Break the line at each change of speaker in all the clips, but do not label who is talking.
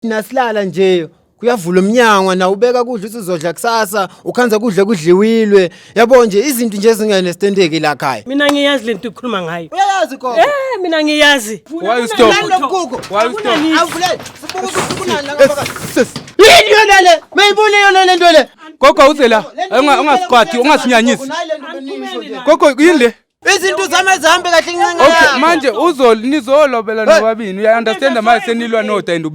Nasilala nje kuyavula umnyango na ubeka kudla usizodla kusasa ukhanza kudla kudliwilwe yabo nje izinto nje ezinganestendeki la khaya.
Mina ngiyazi lento ukhuluma ngayo.
Uyayazi gogo?
Mina ngiyazi.
Why you stop?
Why
you stop?
Avule. Sibuka kunani la ngapha. Yini yona le? Mayibule yona le nto le.
Gogo uzela. Ungasiqwathi, ungasinyanyisi. Gogo yini le?
Izinto zami zihambe kahle incinga
Okay,
yakho.
manje nizolobela nobabini. You understand manje senilwa noda and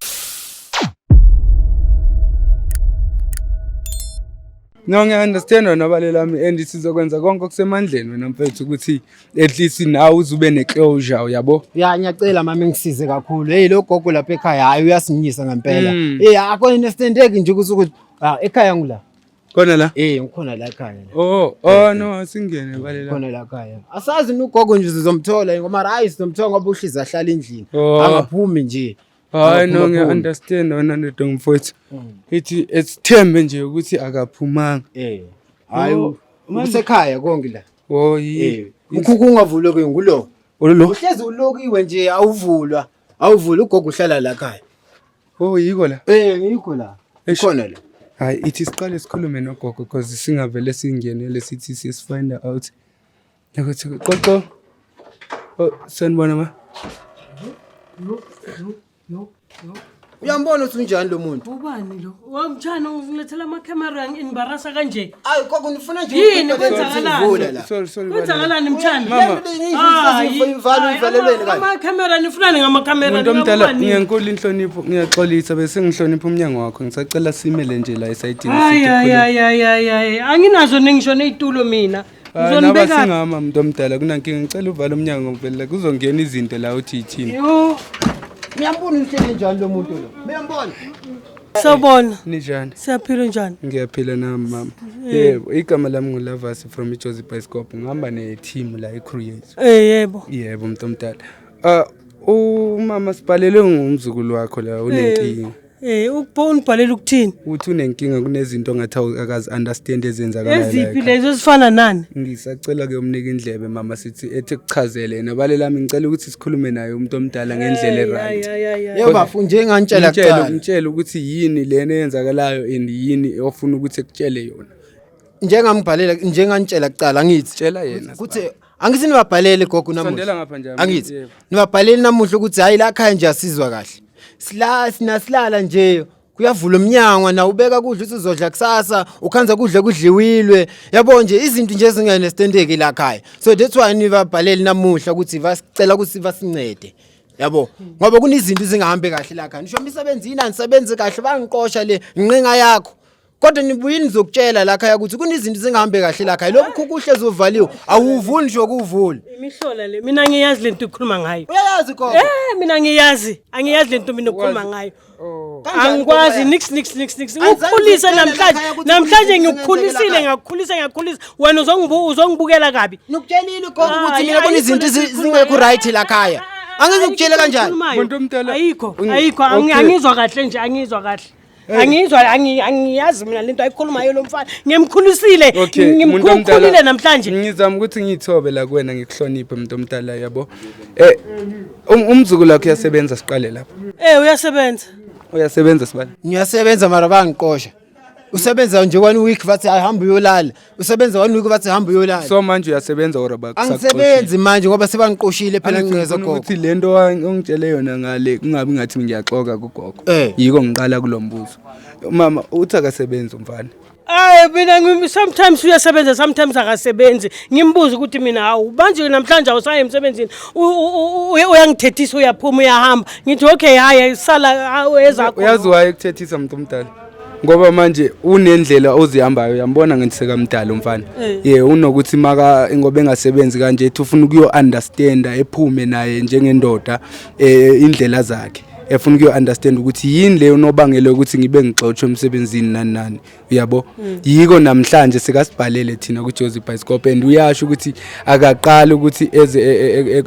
No, ngiya-understand wena bale lami and sizokwenza konke okusemandleni wena mfethu ukuthi at least nawe uzube neclosure yabo.
Ya ngiyacela mama ngisize kakhulu. Hey lo gogo lapha ekhaya hayi uyasinyisa ngempela. Akho inestendeki nje ukuthi ekhaya ngula.
Khona la?
Ngikhona la ekhaya.
No asingene bale la.
Khona la ekhaya. Asazi ugogo nje sizomthola ngoba hayi sizomthola ngoba uhliza ahlala endlini. Angaphumi nje.
Hayi no ngiya-understand wena ndoda mfowethu. Ithi esithembe nje ukuthi akaphumanga.
Hayi usekhaya konke la. Ukhukhu ungavulwe ke ngulo.
Lo.
Uhlezi ulokiwe nje awuvulwa. Awuvula ugogo uhlala la ekhaya.
Yiko la.
Ngikho la. Ukhona la.
Hayi ithi siqale sikhulume nogogo because singavele singenele sithi sisifind out. Ukuthi qoqo. Sanibona ma.
No.
Uyambona ukuthi unjani lo muntu?
Ubani lo? Wamtshana ungilethela ama-camera ngibarasa kanje.
Hayi gogo nifuna nje
yini kwenzakalani?
Sorry.
Kwenzakalani mtshana?
Mama.
Ivalweni kanje.
Ama-camera nifunani ngama-camera?
Umuntu omdala ngiyankulu inhlonipho ngiyaxolisa bese ngihlonipha umnyango wakho ngisacela simele nje la esayidini
Hayi. Anginazo ningisho nezitulo mina.
Naba singama umuntu omdala kunankinga ngicela uvale umnyango mvela kuzongena izinto la uthi yithini.
Ngiyambona uhlele njani lo muntu lo. Ngiyambona.
Sabona.
Ninjani?
Siyaphila njani?
Ngiyaphila nami mama. Yebo, igama lami nguLavasi from iJozi Bioscope. Ngihamba ne-team la eCreate.
Yebo.
Yebo umuntu omdala. Umama sibhalele ngumzukulu wakho la unenkinga.
Unibhalela ukuthini?
Uthi unenkinga kunezinto ongathi akazi-understand ezenzakalayo la.
Eziphi lezo ezifana nani?
Ngisacela ke umnika indlebe mama sithi ethi kuchazele yena bale lami ngicela ukuthi sikhulume naye umuntu omdala ngendlela eright.
Yebo bafu nje ngantshela kuqala.
Ngitshela ukuthi yini lena eyenzakalayo and yini ofuna ukuthi ekutshele yona.
Njengambhalela njengantshela kuqala ngithi
tshela yena.
Ukuthi angithi nibabhalele gogo namuhla.
Sondela ngapha nje.
Angithi nibabhalele namuhla ukuthi hayi la khaya nje asizwa kahle. Nasilala nje kuyavula umnyango na ubeka kudla usizodla kusasa ukhanza kudla kudliwilwe yabo nje izinto nje ezinganestendeki la khaya. So that's why nibabhalele namuhla ukuthi vasicela ukuthi basincede yabo ngoba kunezinto ezingahambe kahle la khaya. Nisho imisebenzi yini anisebenze kahle bangiqosha le inqinga yakho. Kodwa nibuye nizokutshela la khaya ukuthi kunezinto ezingahambe kahle la khaya. Lo mkhukhu uhlezi uvaliwe awuvuli nje ukuvula.
Imihlola le mina ngiyazi lento ukhuluma ngayo.
Uyayazi gogo?
Mina ngiyazi. Angiyazi lento mina ukhuluma ngayo. Angikwazi nix. Ukukhulisa namhlanje ngikukhulisile ngakukhulisa. Wena uzongibukela kabi.
Nikutshelile gogo ukuthi mina kunezinto zingekho right la khaya. Angizokutshela kanjani?
Umuntu omdala.
Ayikho. Angizwa kahle nje, angizwa kahle. Angiyazi mina lento ayikhulumayo lo mfana. Ngimkhulisile, ngimkhulile namhlanje.
Ngizama ukuthi ngithobe la kuwena ngikuhloniphe umuntu omdala yabo. Umzukulu wakho uyasebenza siqale lapha.
Uyasebenza.
Uyasebenza sibali.
Ngiyasebenza mara bangiqosha. Usebenza nje 1 week bathi ahamba uyolala. Usebenza 1 week bathi ahamba uyolala.
So manje uyasebenza or abakusaxoshile?
Angisebenzi manje ngoba sebangiqoshile phela ngiceza gogo.
Ukuthi lento ongitshele yona ngale kungabi ngathi ngiyaxoka kugogo. Yiko ngiqala kulombuzo. Mama uthi akasebenza umfana.
Mina sometimes uyasebenza sometimes akasebenzi. Ngimbuza ukuthi mina hawu manje namhlanje awusaye emsebenzini. Uyangithethisa uyaphuma uyahamba. Ngithi okay hayi sala ezakho.
Uyazi waye kuthethisa umuntu omdala. Ngoba manje unendlela ozihambayo uyambona ngithi sekamdala umfana. Unokuthi maka ngoba engasebenzi kanje ethi ufuna ukuyo understand ephume naye njengendoda indlela zakhe. Efuna ukuyo understand ukuthi yini leyo nobangela ukuthi ngibe ngixoxwe emsebenzini nani uyabo. Yiko namhlanje sekasibhalele thina ku Jozi Bioscope and uyasho ukuthi akaqala ukuthi eze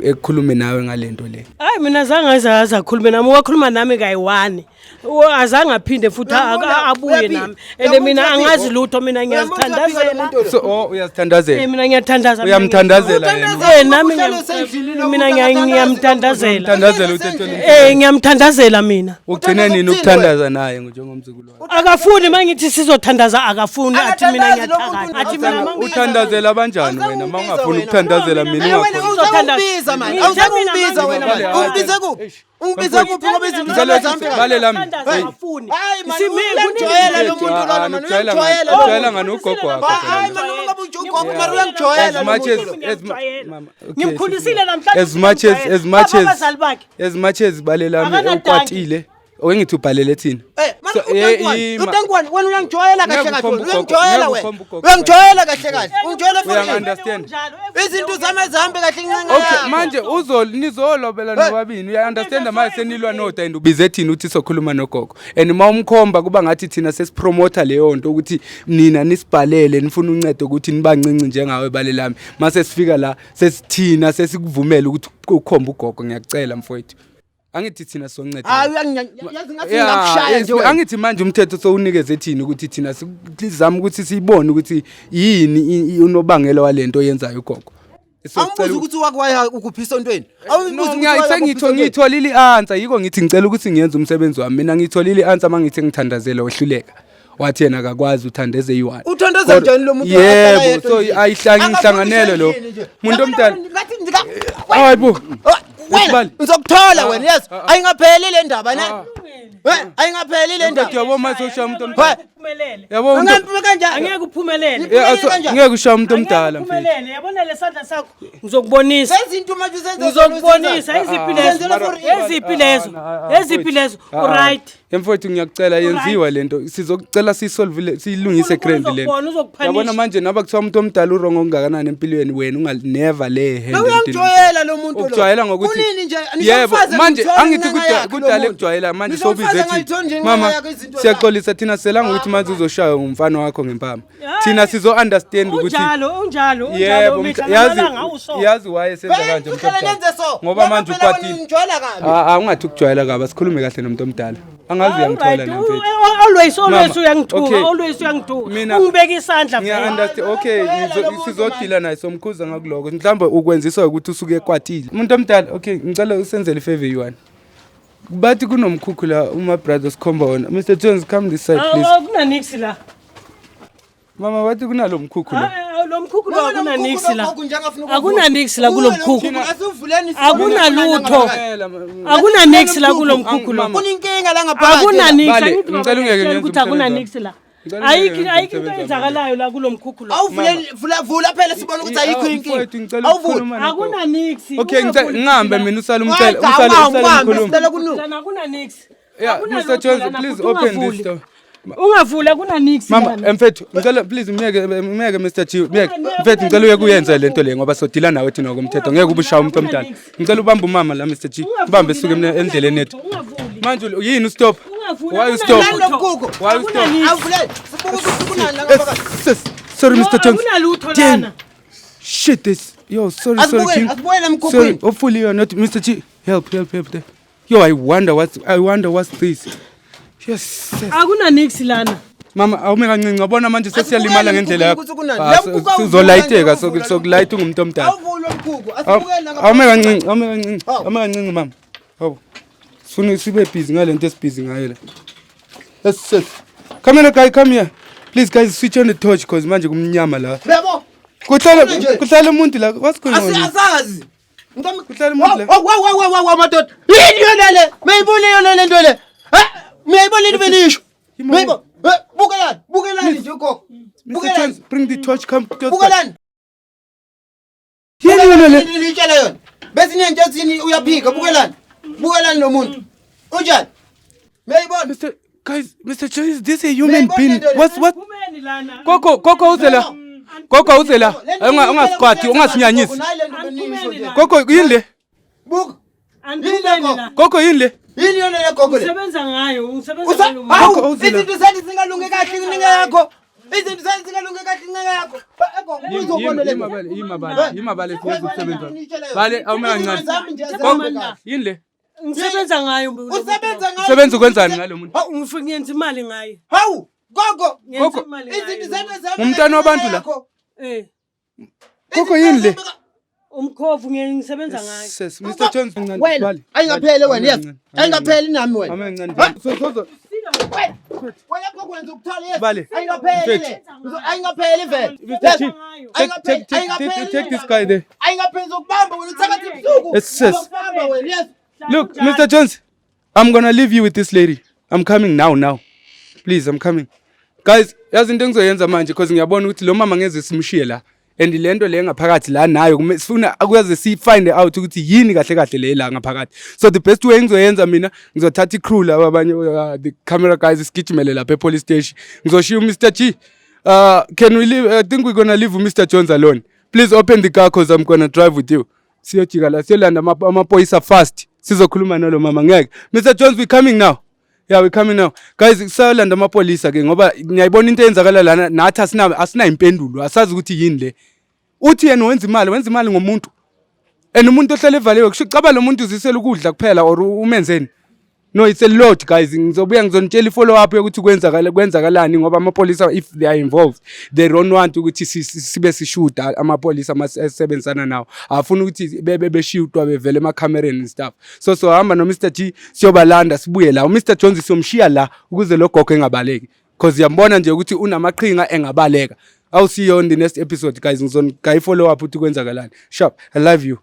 ekukhulume nawe ngalento le.
Mina zange azakhulume nami wakhuluma nami kayi1. azange aphinde futhi abuye nami and mina angazi lutho mina ngiyazithandazela
so uyazithandazela
mina ngiyathandaza
uyamthandazela yena
nami mina ngiyamthandazela
uthandazela uthethweni
ngiyamthandazela mina
ugcina nini ukuthandaza naye njengomzukulu wakhe
akafuni mangithi sizothandaza akafuni athi mina ngiyathakatha athi mina
uthandazela kanjani wena mangafuni ukuthandazela mina
uzothandaza manje awuzakubiza wena manje ungibiza kuphi ungibiza kuphi ngoba izinto zami
bale lami
hayi uyangijoyela lo muntu lona manje
uyangijoyela ngani ugogo wakho
hayi manje ungabe ugogo mara uyangijoyela
ngimkhulisile namhlanje
as much as bale lami ukwatile owengithi ubhalele thina
uTengwane wena uyangijoyela kahle kahle uyangijoyela wena uyangijoyela kahle kahle ungijoyela for
understand
izinto zami ezihambe kahle incenga
okay manje nizolobela nobabini uya understand manje senilwa noda and ubize thina uthi sokhuluma nogogo and mawumkhomba kuba ngathi thina sesipromoter leyo nto ukuthi nina nisibhalele nifuna uncedo ukuthi nibancinci njengawe bale lami mase sifika la sesithina sesikuvumela ukuthi ukhomba ugogo ngiyacela mfowethu angithi thina sonceda
hayi uyangiyazi ngathi ngakushaya nje wena
angithi manje umthetho sowunikeze thina ukuthi thina sizama ukuthi siyibone ukuthi yini unobangela walento yenzayo ugogo
Angibuza ukuthi wakwaya ukuphisa ontweni
awubuza ngitholile answer yiko ngithi ngicela ukuthi ngiyenze umsebenzi wami mina ngitholile answer mangithi ngithandazela wehluleka wathi yena akakwazi uthandeze i1
uthandaza kanjani lo muntu
yebo so ayihlanganele lo muntu omdala hayibo
wena uzokuthola wena yes ayingapheli le ndaba ne ayingapheli le ndaba
yabo mase ushaya umuntu omdala
uphumelele
yabo
ngempilo kanjani
angeke uphumelele
ngeke ushaya umuntu omdala
uphumelele yabona lesandla sakho ngizokubonisa
izinto manje usenza
ngizokubonisa eziphi lezo right
emfowethu ngiyakucela yenziwa lento sizokucela sisolve silungise grand lento yabona manje naba kuthiwa umuntu omdala urongo ongakanani empilweni wena unganever le hand
uyangijoyela lo muntu lo
ukujwayela ngokuthi yebo manje angithi kudala ukujwayela manje sobize ethi mama siyaxolisa thina selanga ukuthi manje uzoshaya ngumfana wakho ngempama thina sizo understand ukuthi
unjalo
yebo yazi waye senza kanje ngoba manje ukwatile ungathi ukujwayela kabi sikhulume kahle nomuntu omdala angazi uyangithola nemfethu
always uyangithuka ungibeka isandla
ngiya understand okay sizodila naye somkhuza ngakuloko mhlawumbe ukwenziswa ukuthi usuke ekwatile umuntu omdala okay ngicela usenzele ifavor you1 bathi kunomkhukhu la uma brothers khomba wona Mr Jones come this side please
kunaniksi la
mama bathi kunalo mkhukhu la
lo mkhukhu lo akunaniksi la akunaniksi la kulo mkhukhu akunalutho akunaniksi la kulo mkhukhu lo
kuninkinga la ngaphandle
akunaniksi ngicela ungeke ngenze
ukuthi akunaniksi la ayikho into enzakalayo la kulo mkhukhu lo
awuvula phela sibona ukuthi ayikho inkinga
awuvula
akunaniksi
okay ngihambe mina usala umkhulu
lana akunaniksi
yeah Mr Jones please open this door
ungavula kunaniksi
mama mfethu ngicela please umyeke Mr G mfethu ngicela uye kuyenza lento le ngoba sodila nawe thina ngokomthetho ngeke ubushaya umuntu omdala ngicela ubambe umama la Mr G ubambe suke endleleni nethu manje yini ustop why you stop
awuvule sibuka ukuthi kunani la ngapha
sorry Mr Jones
akunalutho lana
shit this yo sorry king
sorry
hopefully you are not Mr G help yo I wonder what's this yes
akunaniksi lana
mama awume kancinci ngabona manje sesiyalimala ngendlela yakho sizolayiteka sokulayita ungumuntu omdala
awuvula umkhukhu asibukele la
awume kancinci mama hawo sifuna sibe busy ngalento esibusy ngayo la yes come here please guys switch on the torch because manje kumnyama la
yebo
kuhlala umuntu la what's going on
asazi
kuhlala umuntu la
wa madoda yini yolele mayibule le nto le mayibole libe lisho mayibo bukelani nje ukho
bukelani bring the torch come
bukelani
yini yolele
litshela yona bese nento ethi uyaphika bukelani lo muntu unjani mayibona
Mr Jones is this a human being what
kumeni lana
Koko uzela ungasiqwathi ungasinyanyisi Koko yini le
buka
Koko yini le
yini yona le gogo le
usebenza ngayo
Koko uzela izinto zathi singalunge kahle incinga yakho izinto zathi singalunge kahle incinga yakho uzobonele
yimabale kusebenza bale awume kancane Koko yini le
Ngisebenza ngayo
Usebenza ngayo.
Usebenza ukwenzani ngalo muntu?
ngifuna ngiyenza imali ngayo.
Hawu, gogo.
Ngiyenza imali
Izinto
ngayo.
zami zami.
Umntwana wabantu la.
Eh,
Gogo yini le?
umkhovu ngisebenza ngayo.
Sis, Mr Jones ngicela
Wena,
sibale.
ayingapheli wena, yes. Ayingapheli nami wena.
Amencane.
Wena kokwenza ukuthola yes.
Bale.
Ayingapheli le. Ayingapheli vele.
Mr. Chief, take this guy there.
Ayingapheli ukubamba wena uthakathi ibusuku.
Yes, sis.
Ukubamba wena, yes.
Look, Mr. Jones, I'm gonna leave you with this lady. I'm coming now. Please, I'm coming. Guys, yazi into engizoyenza manje because ngiyabona ukuthi lo mama ngeze simshiye la. And lento le ngaphakathi la nayo sifuna akuyaze si find out ukuthi yini kahle le la ngaphakathi. So the best way engizoyenza mina ngizothatha icrew la abanye the camera guys isigijimele lapha police station. Ngizoshiya Mr. G. Can we leave? I think we're gonna leave Mr. Jones alone. Please open the car because I'm gonna drive with you. Siyojika la siyolanda amaphoyisa fast. Sizokhuluma nalo mama ngeke. Mr. Jones, we coming now. Yeah, we coming now. Guys, kusayolanda amapolisa ke ngoba ngiyayibona into eyenzakala lana nathi asina impendulo. Asazi ukuthi yini le. Uthi yena wenza imali ngomuntu. And umuntu ohlele evaliwe kushucaba lo muntu uzisela ukudla kuphela or umenzeni. No, it's a lot guys. Ngizobuya ngizonitshela follow up yokuthi kwenzakalani ngoba amapolisa if they are involved they don't want ukuthi sibe sishuda amapolisa masebenzana nawo. Afuna ukuthi beshutwa bevele emacamereni and stuff. So hamba no Mr. G siyobalanda sibuye la. Mr. Jones siyomshiya la ukuze lo gogo engabaleki. Because yambona nje ukuthi unamaqhinga engabaleka. I'll see you on the next episode guys. Ngizonga follow up ukuthi kwenzakalani. Sharp. I love you.